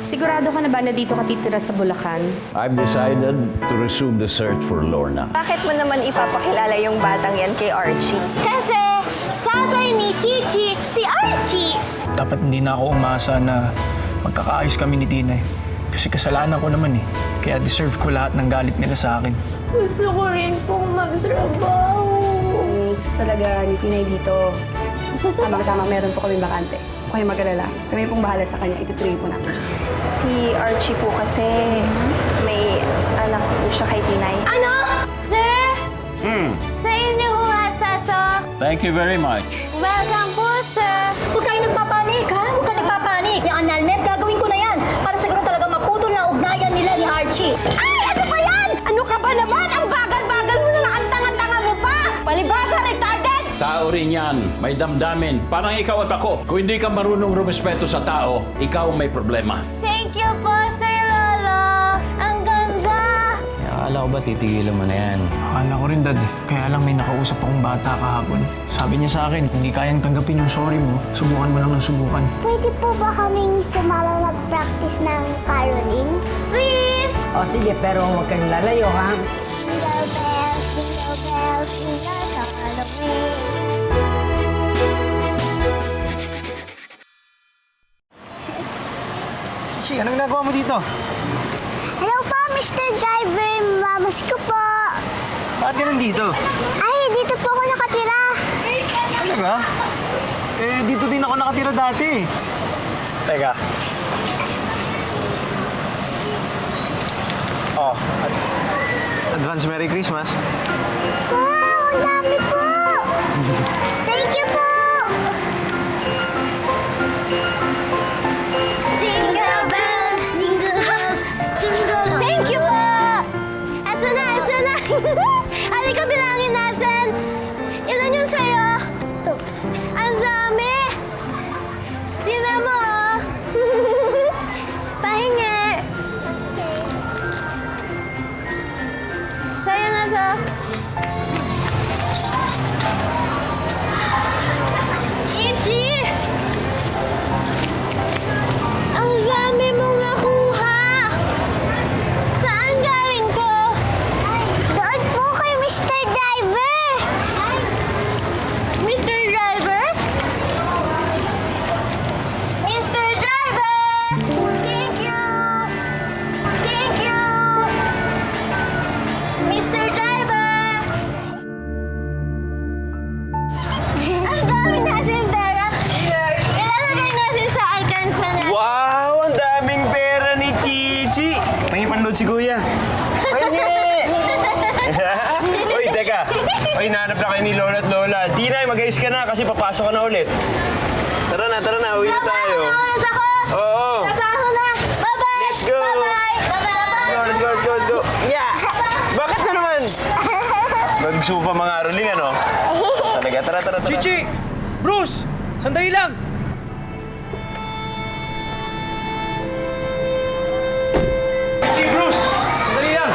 sigurado ka na ba na dito ka titira sa Bulacan? I've decided to resume the search for Lorna. Bakit mo naman ipapakilala yung batang yan kay Archie? Kasi sasay ni Chichi si Archie. Dapat hindi na ako umasa na magkakaayos kami ni Tina eh. Kasi kasalanan ko naman eh. Kaya deserve ko lahat ng galit nila sa akin. Gusto ko rin pong magtrabaho. Gusto talaga ni Pinay dito. Tamang-tama, meron po kami bakante. Huwag kayong mag-alala. Kami pong bahala sa kanya. Itutuloy po natin siya. Si Archie po kasi may anak po siya kay Tinay. Ano? Sir? Sa inyo ho ata to. Thank you very much. Welcome po, sir. Huwag kayo nagpapanik, ha? Huwag ka nagpapanik. Yung annulment, gagawin ko na yan. Para siguro talaga maputol na ugnayan nila ni Archie. Ay, ano ba yan? Ano ka ba naman? Ang bagal-bagal mo na, ang tanga-tanga mo pa. Palibasa, retarded! Tao rin yan. May damdamin. Parang ikaw at ako. Kung hindi ka marunong rumespeto sa tao, ikaw ang may problema. Thank you po, Sir Lolo. Ang ganda. Akala ko ba titigilan mo na yan? Akala ko rin, Dad. Kaya lang may nakausap akong bata kahapon. Sabi niya sa akin, hindi kayang tanggapin yung sorry mo, subukan mo lang ng subukan. Pwede po ba kaming sumama mag-practice ng caroling? Please! O sige, pero huwag kayong lalayo, ha? Jingle bells, jingle bells, jingle all the way. Chi, anong ginagawa mo dito? Hello po, Mr. Driver. Mamas ko po. Bakit ka nandito? Ay, dito po ako nakatira. Talaga? Eh, dito din ako nakatira dati. Teka. Oh, advance Merry Christmas. Wow, ang dami po. Thank you po. Jingle bells, jingle bells, jingle all. Thank you po! Eto na, eto na. Halika, bilangin natin. Ilan yun sa'yo? Ang dami! Tingnan mo, oh. Pahingi. Sa'yo na to. Ichi! Ang dami mong nakuha! Saan galing to? Doon po kay Mr. Driver. Mr. Driver? Mr. Driver! Thank you! Thank you! Mr. Driver! Ang dami natin pera! Ilalagay natin sa alkansa na. Wow! Ang daming pera ni Chichi! Pahingin panload si Kuya. Pahingin! Uy, teka. Uy, nahanap na kayo ni Lola at Lola. Tinay, mag-ayos ka na kasi papasok ka na ulit. Tara na. Uwi na tayo. Trabaho na ako! Oo. Trabaho na! Bye-bye! Let's go! Bye-bye! Bye-bye! Let's go. Yeah! Bakit na naman? Magsubo pa mga aroling, ano? Talaga, tara. Chichi! Bruce! Sandali lang! Chichi, Bruce! Sandali lang!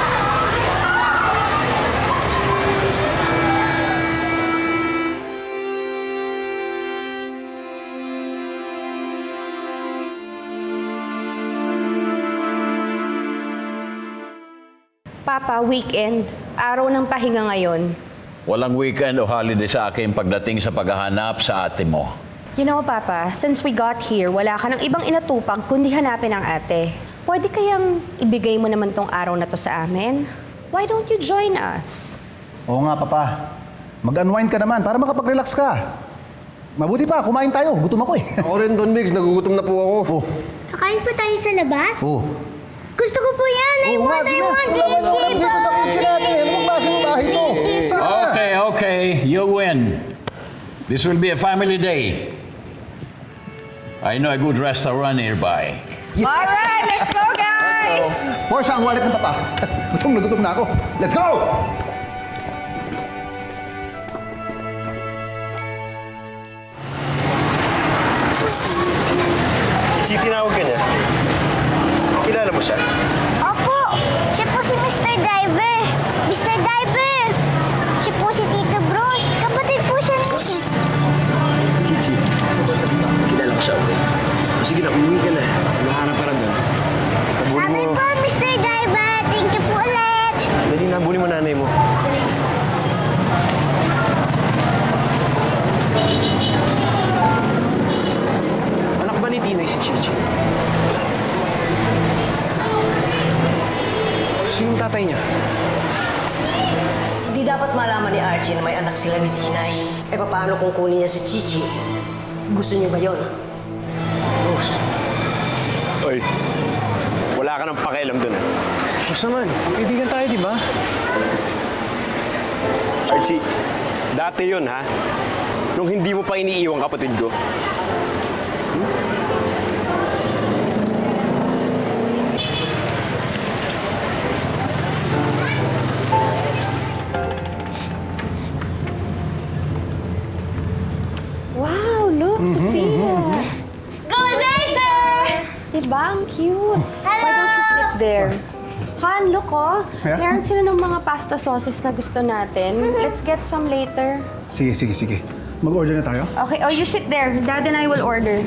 Papa, weekend. Araw ng pahinga ngayon. Walang weekend o holiday sa akin pagdating sa paghahanap sa ate mo. You know, Papa, since we got here, wala ka ng ibang inatupag kundi hanapin ang ate. Pwede kayang ibigay mo naman tong araw na to sa amin? Why don't you join us? Oo nga, Papa. Mag-unwind ka naman para makapag-relax ka. Mabuti pa, kumain tayo. Gutom ako eh. Ako rin, Don Biggs. Nagugutom na po ako. Oh, Kakain po tayo sa labas? oh. Gusto ko po yan. I Oo nga, want, di I ba? want. Wala Let's ka keep dito sa kotse natin. Ano bang klaseng bahay to? Sige na. Okay. You win. This will be a family day. I know a good restaurant nearby. Alright, let's go, guys! Porsche, ang wallet ng Papa. Gutom na ako. Let's go! Chichi, tinawag ka niya. Kilala mo siya? Opo, siya po si Mr. Driver. Mr. Driver! Siya po si Tito Bruce. Kapatid po siya ni... Chichi, kilala ko siya, okay? O sige na, umuwi ka na. Naharap ka na doon. Sinong tatay niya? Hindi dapat malaman ni Archie na may anak sila ni Tinay. Eh, paano kung kunin niya si Chichi? Gusto niyo ba yon? Rose. Oy, wala ka nang pakialam dun, ah. Rose naman, kaibigan tayo, di ba? Archie, dati yun, ha? Nung hindi mo pa iniiwang kapatid ko. Wow, look, Sophia. Good day, sir! Diba? Ang cute. Why don't you sit there? Han, look oh. Yeah? Meron sila ng mga pasta sauces na gusto natin. Let's get some later. Sige, sige, sige. Mag-order na tayo? Okay, oh, you sit there. Dad and I will order.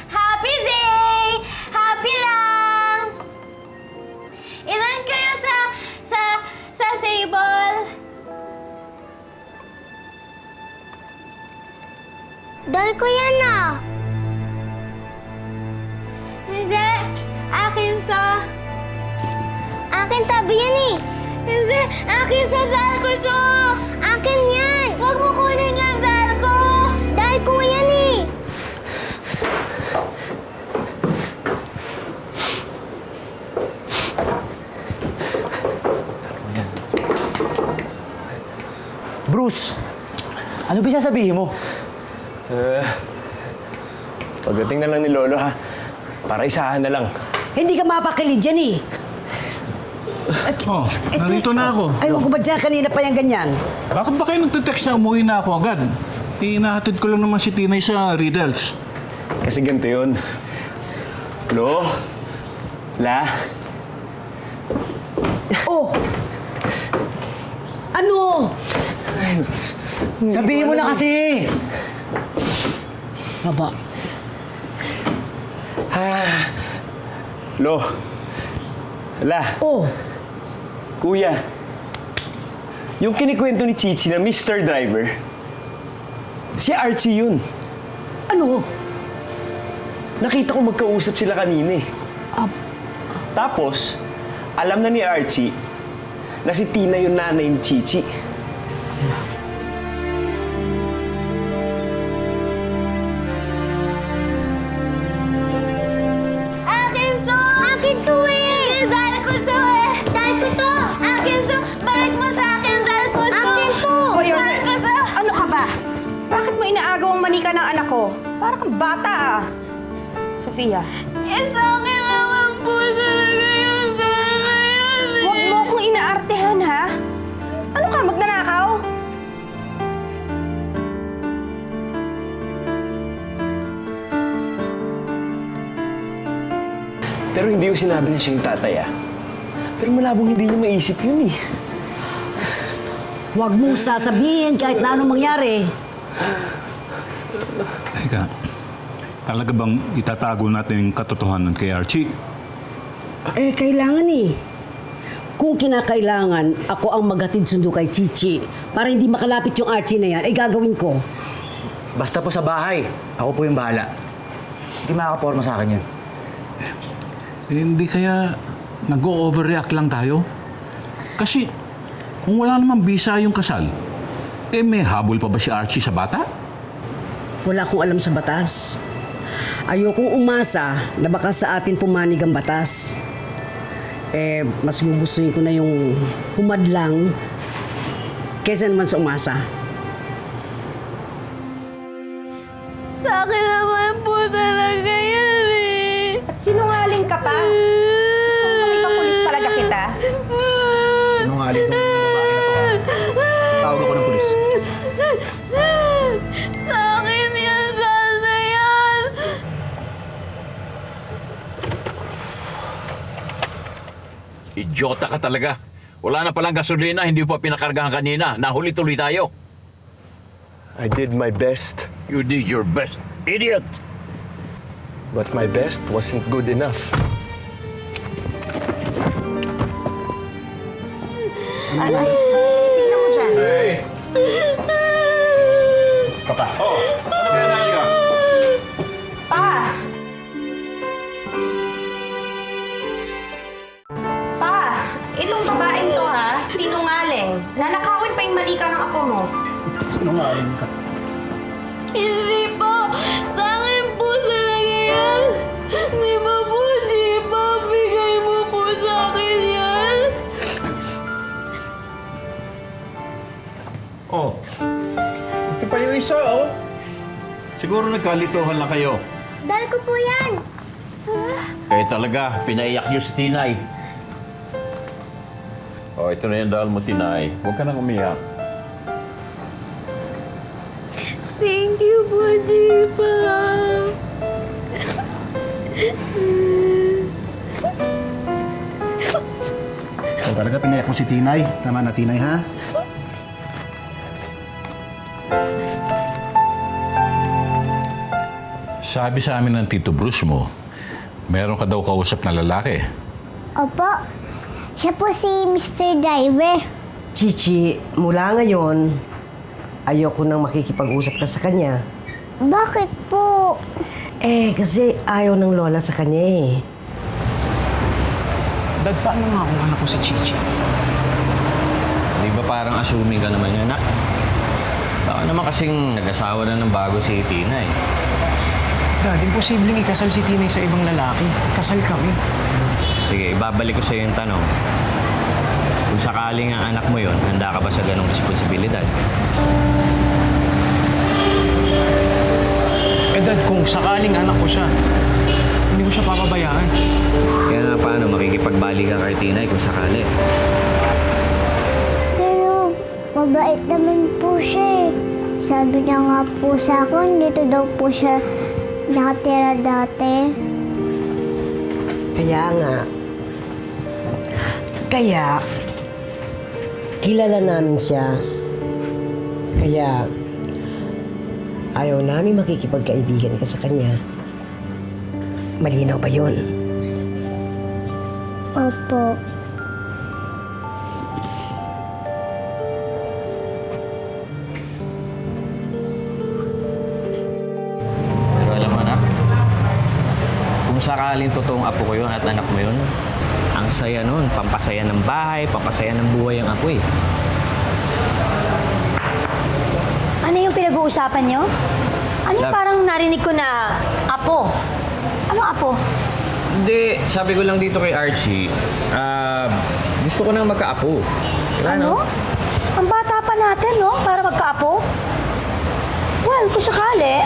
Happy day! Happy lang! Ilan kayo sa table? Dahil ko yan ah. Hindi. Akin to. Akin sabi yan eh. Hindi. Akin sa dahil ko to. Akin yan. Huwag mo kunin yung dahil ko. Dahil ko nga yan eh. Bruce, ano ba sasabihin mo? Pagdating na lang ni Lolo, ha? Para isahan na lang. Hindi ka mapakilid dyan eh. Oh, narito na ako. Ayaw ko ba dyan? Kanina pa yung ganyan. Bakit ba kayo nagtitext na umuwi na ako agad? Hinahatid ko lang naman si Tinay sa Riddles. Kasi ganito yun. Lo? La? Oh! Ano? Sabihin mo na kasi! Baba. Lo? La? Oh! Kuya? Yung kinikwento ni Chichi na Mr. Driver, si Archie yun. Ano? Nakita ko magkausap sila kanina eh. Tapos, alam na ni Archie na si Tina yung nanay ni Chichi. Akin to. Akin to eh. Dahil ko to eh. Dahil ko to. Akin to. Balik mo sa akin. Dahil ko to. Akin to. Hoy, Dahil ko to. ano ka ba? Bakit mo inaagaw ang manika ng anak ko? Para kang bata ah. Sophia, Sa akin naman po talaga yung dahil na yan eh. huwag mo akong inaartehan ha. Ano ka, magnanakaw? Pero hindi ko sinabi na siya yung tatay, ah. Pero malabong hindi niya maisip yun eh. Huwag mong sasabihin kahit na anong mangyari. Teka, talaga bang itatago natin yung katotohanan kay Archie? Eh, kailangan eh. Kung kinakailangan, ako ang maghatid sundo kay Chichi para hindi makalapit yung Archie na yan, ay gagawin ko. Basta po sa bahay, ako po yung bahala. Hindi makakaporma sa akin yan. Eh, hindi kaya nag-overreact lang tayo? Kasi kung wala namang bisa yung kasal, eh may habol pa ba si Archie sa bata? Wala akong alam sa batas. Ayokong umasa na baka sa atin pumanig ang batas. Eh, mas gugustuhin ko na yung humadlang kaysa naman sa umasa. Sa akin naman po talaga yan eh. At sinungaling ka pa? Gusto mo ipapulis talaga kita? Sinungaling tong babae na to, ha? Tawag ako ng pulis. Sa akin yan, sana yan. Idiota ka talaga. Wala na palang gasolina, hindi pa pinakargahan kanina. Nahuli tuloy tayo. I did my best, You did your best, idiot! but my best wasn't good enough. Tingnan mo dyan. Papa. Sinungaling ka. Hindi po! Sa akin po talaga yan! Di ba po, Jipa? Bigay mo po sa akin yan! Oh, ito pa yung isa, oh. Siguro nagkalituhan lang kayo. Dahil ko po yan. Kaya talaga, pinaiyak niyo si Tinay. Oh, ito na yung dahil mo, Tinay. Huwag ka nang umiyak. Thank you po, Jipa! So talaga pinayak mo si Tinay. Tama na, Tinay, ha? Sabi sa amin ng Tito Bruce mo, meron ka daw kausap na lalaki. Opo. Siya po si Mr. Driver. Chichi, mula ngayon, ayoko nang makikipag-usap ka sa kanya. Bakit po? Kasi ayaw ng lola sa kanya eh. Dad, paano nga kung anak ko si Chichi? Di ba parang assuming ka naman yun, anak? Baka naman kasing nag-asawa na ng bago si Tina eh. Dad, imposibleng ikasal si Tinay sa ibang lalaki. Kasal kami. Sige, ibabalik ko sa iyo yung tanong. Kung sakaling ang anak mo yun, handa ka ba sa ganong responsibilidad? Dad, kung sakaling anak ko siya, hindi ko siya papabayaan. Kaya nga paano, makikipagbali ka kay Tinay kung sakali. Pero mabait naman po siya eh. Sabi niya nga po sa akin, dito daw po siya nakatira dati. Kaya nga. Kaya, kilala namin siya. Kaya, ayaw namin makikipagkaibigan ka sa kanya. Malinaw ba yun? Opo. Pero alam mo anak, kung sakaling totoong apo ko yun at anak mo yun, ang saya nun, pampasaya ng bahay, pampasaya ng buhay ang apo eh. Ano yung pinag-uusapan nyo? Ano yung parang narinig ko na apo? Anong apo? Hindi, sabi ko lang dito kay Archie, gusto ko nang magkaapo. Diba, Ano? Ang bata pa natin, no? Para magkaapo? Well, kung sakali,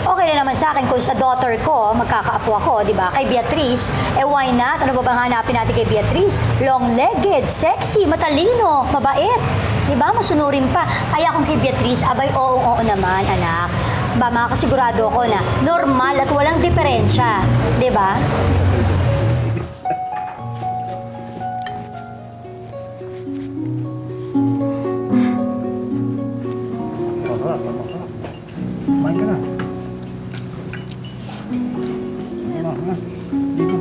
okay na naman sa akin kung sa daughter ko, magkakaapo ako, di ba? Kay Beatrice, why not? Ano ba bang hanapin natin kay Beatrice? Long-legged, sexy, matalino, mabait. Di ba? Masunurin pa. Kaya kung kay Beatrice, abay, oo naman, anak. Ba, makasigurado ako na normal at walang diferensya. Di ba? Kumain ka na. Dito.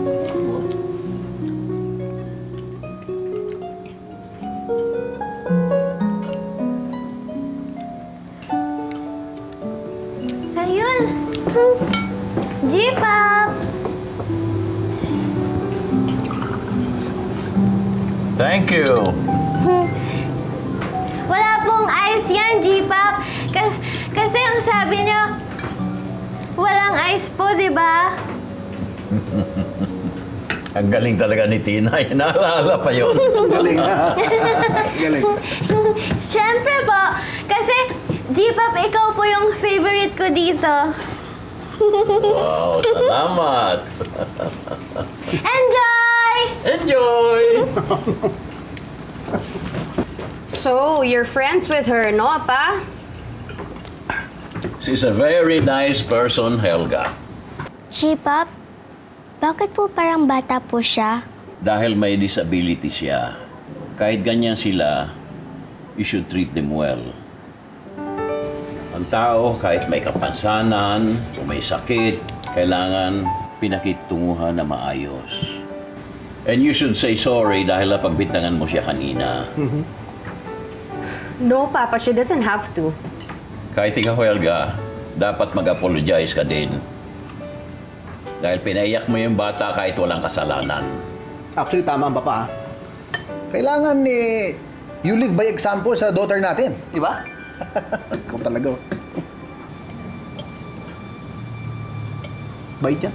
Ayun. G-Pop! Thank you. Wala pong ice yan, G-Pop. Kasi ang sabi niyo, walang ice po, di ba? Ang galing talaga ni Tinay. Naalala pa yun. Galing ha. Galing. Siyempre po, kasi G-Pop, ikaw po yung favorite ko dito. Wow, salamat. Enjoy! Enjoy! So, you're friends with her, no, Pa? She's a very nice person, Helga. G-Pop, bakit po parang bata po siya? Dahil may disability siya. Kahit ganyan sila, you should treat them well. Ang tao, kahit may kapansanan, o may sakit, kailangan pinakitunguhan na maayos. And you should say sorry dahil napagbintangan mo siya kanina. No, Papa, she doesn't have to. Kahit ikaw, Helga, dapat mag-apologize ka din. Dahil pinaiyak mo yung bata kahit walang kasalanan. Actually, tama ang papa. Kailangan you live by example sa daughter natin. Di ba? Ikaw talaga. Oh. Bait yan.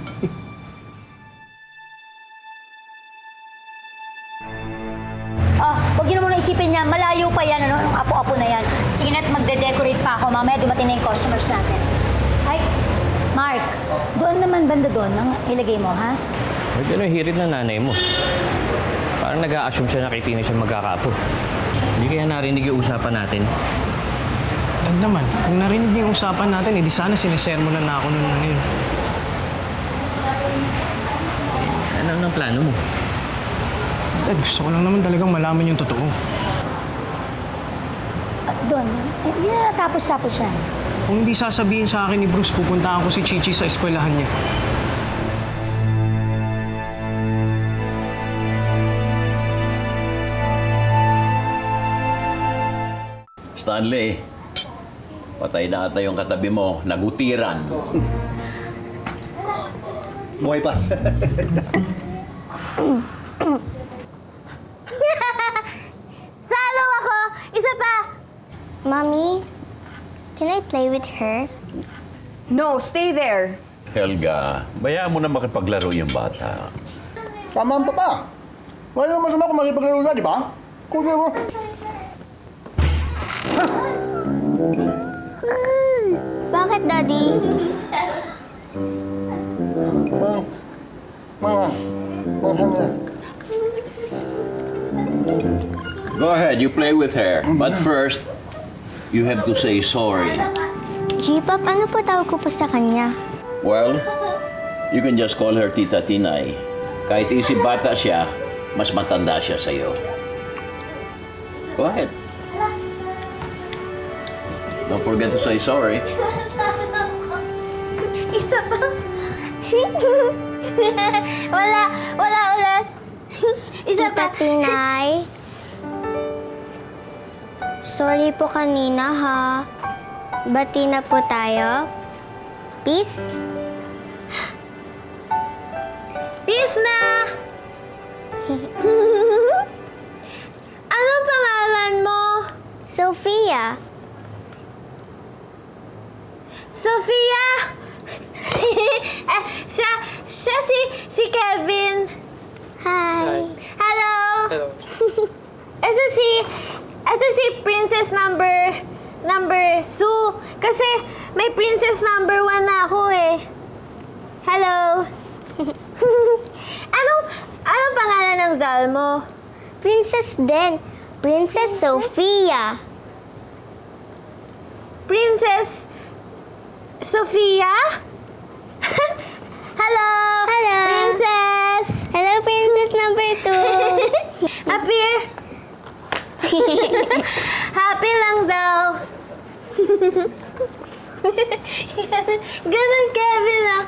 Huwag niyo na muna isipin niya. Malayo pa yan, ano? Nung apo-apo na yan. Sige na't magde-decorate pa ako. Mamaya dumating na yung customers natin. Ay, Mark, doon naman banda doon ang ilagay mo, ha? Ba't yun ang hirit ng nanay mo? Parang nag-a-assume siya nakikinig siya magkakapo. Hindi kaya narinig yung usapan natin. Dad naman, kung narinig niyo yung usapan natin, edi sana sinisermonan na ako nun yun. Ano ang plano mo? Dad, gusto ko lang naman talagang malaman yung totoo. Doon, hindi na natapos-tapos yan. Kung hindi sasabihin sa akin ni Bruce, pupuntahan ko si Chichi sa eskwelahan niya. Stanley, patay na ata yung katabi mo. Nagutiran. Buhay pa. Salo ako! Isa pa! Mommy, can I play with her? No, stay there. Helga, bayaan mo na makipaglaro yung bata. Tama ang papa. Wala naman masama kung makipaglaro na, di ba? Kuya mo. Bakit, Daddy? Go ahead, you play with her. But first, you have to say sorry. G-Pop, ano po tawag ko po sa kanya? Well, you can just call her Tita Tinay. Kahit isip bata siya, mas matanda siya sa'yo. Go ahead. Don't forget to say sorry. Isa pa. wala ulas. Isa pa. Tita Tinay, sorry po kanina ha. Bati na po tayo. Peace? Peace na! Anong pangalan mo? Sophia. Sophia! siya si Kevin. Hi. Hello! Ito si Princess number Sue. Kasi may Princess number 1 na ako eh. Hello! Anong pangalan ng doll mo? Princess din. Princess Sophia. Princess Sophia? Hello! Hello. Princess! Hello, Princess number 2. Appear! Happy lang daw. Ganun, Kevin lang.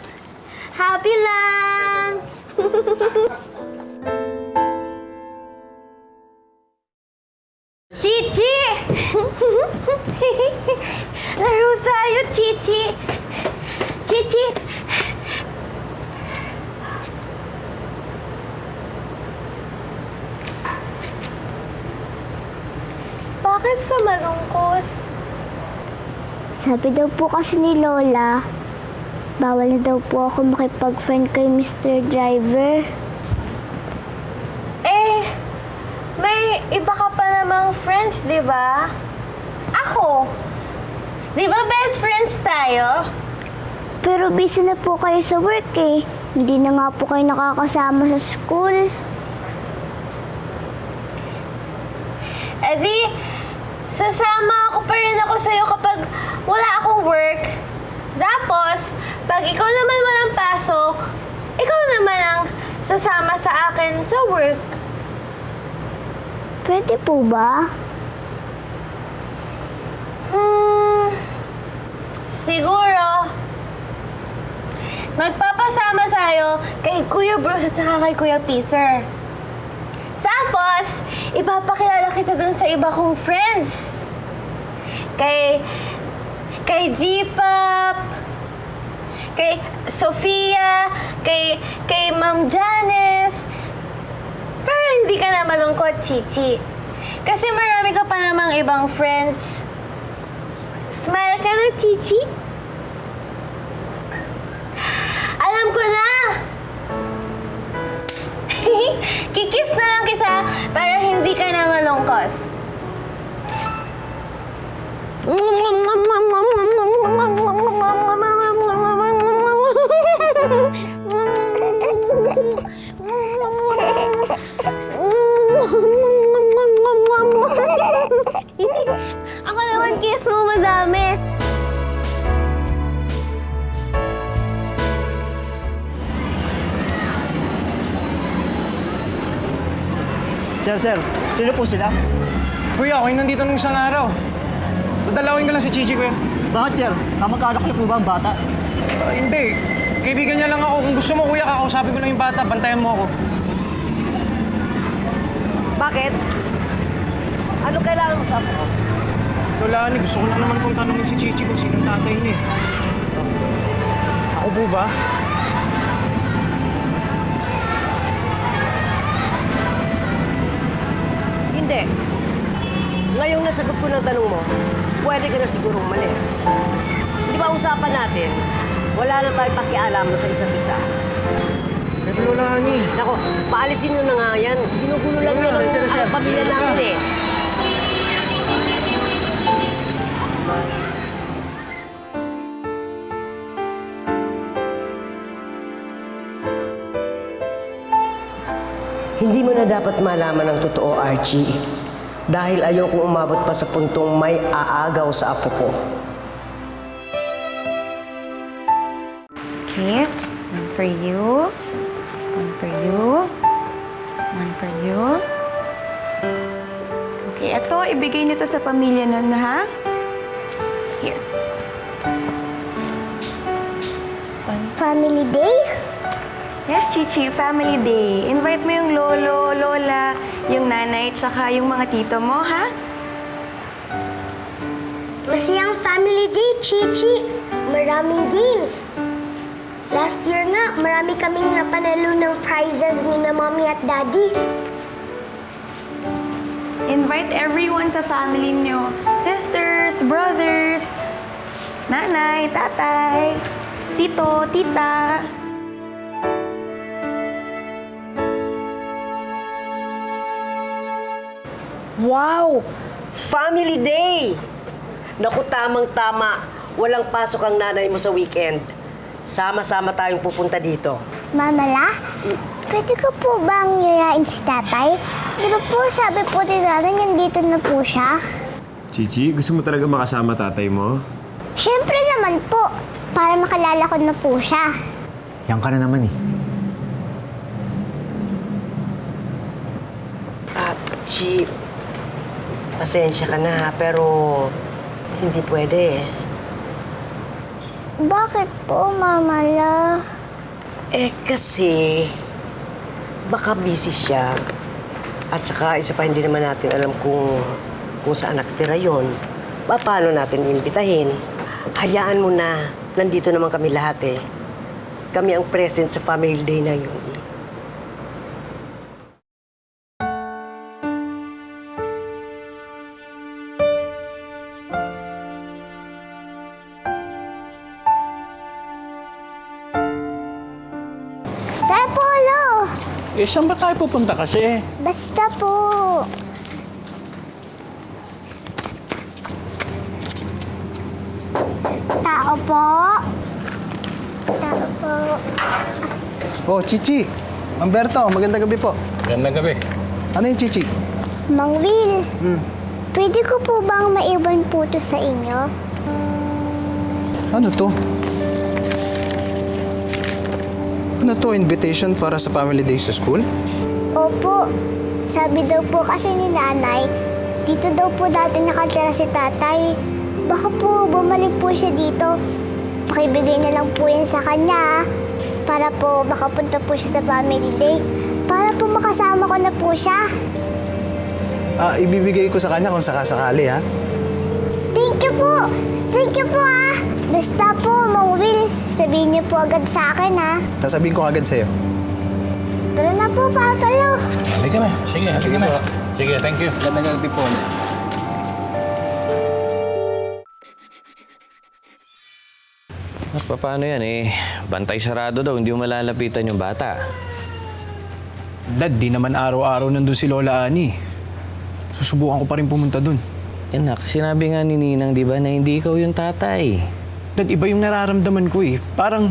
Happy lang. Chichi! Laro tayo, Chichi! Chichi! Bakit ka malungkot? Sabi daw po kasi ni Lola, bawal na daw po ako makipag-friend kay Mr. Driver. May iba ka pa namang friends, di ba? Ako. Di ba best friends tayo? Pero busy na po kayo sa work eh. Hindi na nga po kayo nakakasama sa school. Di, sasama ako pa rin ako sa'yo kapag wala akong work. Tapos, pag ikaw naman walang pasok, ikaw naman ang sasama sa akin sa work. Pwede po ba? Siguro. Magpapasama sa'yo kay Kuya Bruce at saka kay Kuya Peter. Tapos, ipapakilala kita dun sa iba kong friends. Kay G-Pop, kay Sophia, kay Ma'am Janice. Pero hindi ka na malungkot, Chichi. Kasi marami ka pa namang ibang friends. na, Chichi? Alam ko na! Kikis na lang kita para hindi ka na malungkot. Ako naman kiss mo madami. Sir, sino po sila? Kuya, ako yung nandito nung isang araw. Dadalawin ko lang si Chichi, kuya. Bakit, sir? Kamag-anak niyo po ba ang bata? Hindi. Kaibigan niya lang ako. Kung gusto mo, kuya, kakausapin ko lang yung bata. Bantayan mo ako. Bakit? Ano kailangan mo sa apo ko? Lola Ani, gusto ko lang naman pong tanongin si Chichi kung sinong tatay niya eh. Ako po ba? Hindi. Ngayong nasagot ko ng tanong mo, pwede ka na sigurong umalis. Di ba usapan natin, wala na tayong pakialam sa isa't isa. Pero Lola Ani... Nako, paalisin nyo na nga yan. Ginugulo lang nyo ng pamilya namin eh. Hindi mo na dapat malaman ang totoo, Archie. Dahil ayokong umabot pa sa puntong may aagaw sa apo ko. Okay, one for you. One for you. One for you. Okay, ito, ibigay nito sa pamilya nun, ha? Here. Family day? Yes, Chichi, family day. Invite mo yung lolo, lola, yung nanay, tsaka yung mga tito mo, ha? Masayang family day, Chichi. Maraming games. Last year nga, marami kaming napanalo ng prizes ni na mommy at daddy. Invite everyone sa family niyo. Sisters, brothers, nanay, tatay, tito, tita. Wow! Family day! Naku, tamang-tama. Walang pasok ang nanay mo sa weekend. Sama-sama tayong pupunta dito. Mama La, pwede ko po bang yayain si tatay? Di ba po sabi po ni nanay nandito na po siya? Chichi, gusto mo talaga makasama tatay mo? Siyempre naman po, para makalala ko na po siya. Yan ka na naman eh. Chi, pasensya ka na, pero hindi pwede. Bakit po, Mama La? Eh, kasi baka busy siya. At saka, isa pa, hindi naman natin alam kung saan nakatira yun. Paano natin imbitahin? Hayaan mo na. Nandito naman kami lahat eh. Kami ang present sa family day na yun. Tay Polo! Eh, saan ba tayo pupunta kasi? Basta po. Tao po. Tao po. Oh, Chichi. Mamberto, magandang gabi po. Gandang gabi. Ano yung Chichi? Mang Will, pwede ko po bang maiwan po to sa inyo? Ano to? Ano to, invitation para sa family day sa school? Opo. Sabi daw po kasi ni nanay, dito daw po dati nakatira si tatay. Baka po bumalik po siya dito. Pakibigay na lang po yun sa kanya, para po makapunta po siya sa family day. Para po makasama ko na po siya. Ibibigay ko sa kanya kung sakasakali, ha? Thank you po! Thank you po, ah! Basta po, Mang Will, sabihin niyo po agad sa akin, ha? Sasabihin ko agad sa'yo. Tara na po, Papa Lo. Halika na. Sige, halika na. Sige, thank you. Gandang gabi po. At paano yan eh? Bantay sarado daw, hindi mo malalapitan yung bata. Dad, di naman araw-araw nandun si Lola Ani. Susubukan ko pa rin pumunta dun. Enak, sinabi nga ni Ninang, di ba, na hindi ikaw yung tatay. Dad, iba yung nararamdaman ko eh. Parang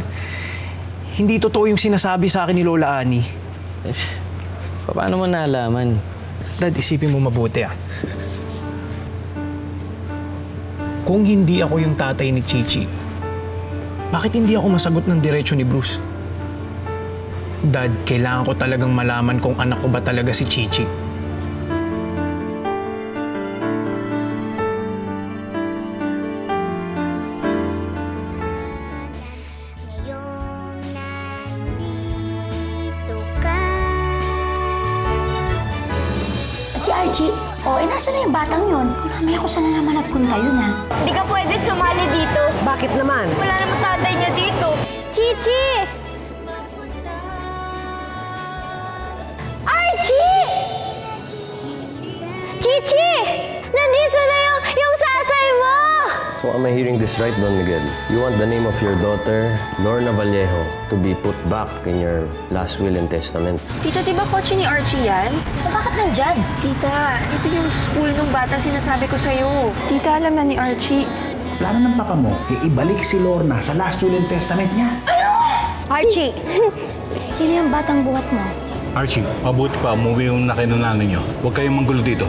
hindi totoo yung sinasabi sa akin ni Lola Ani. Eh, paano mo nalaman? Dad, isipin mo mabuti ah. Kung hindi ako yung tatay ni Chichi, bakit hindi ako masagot ng diretsyo ni Bruce? Dad, kailangan ko talagang malaman kung anak ko ba talaga si Chichi. Ngayong nandito ka. Si Archie, nasa na yung batang yun? Mamaya ko sana naman nagpunta yun, ha? Hindi ka pwede sumali dito. Bakit naman? Wala namang tatay niya dito. Chichi! Archie! Chichi! Nandito na yung sasay mo! So am I hearing this right, Don Miguel? You want the name of your daughter, Lorna Vallejo, to be put back in your last will and testament? Tita, di ba kotse ni Archie yan? Bakit nandyan? Tita, ito yung school ng batang sinasabi ko sa'yo. Tita, alam na ni Archie. Plano ng papa mo, iibalik si Lorna sa last will and testament niya. Archie! Sino yung batang buhat mo? Archie, mabuti pa, umuwi yung nakinanay niyo. Huwag kayong manggulo dito.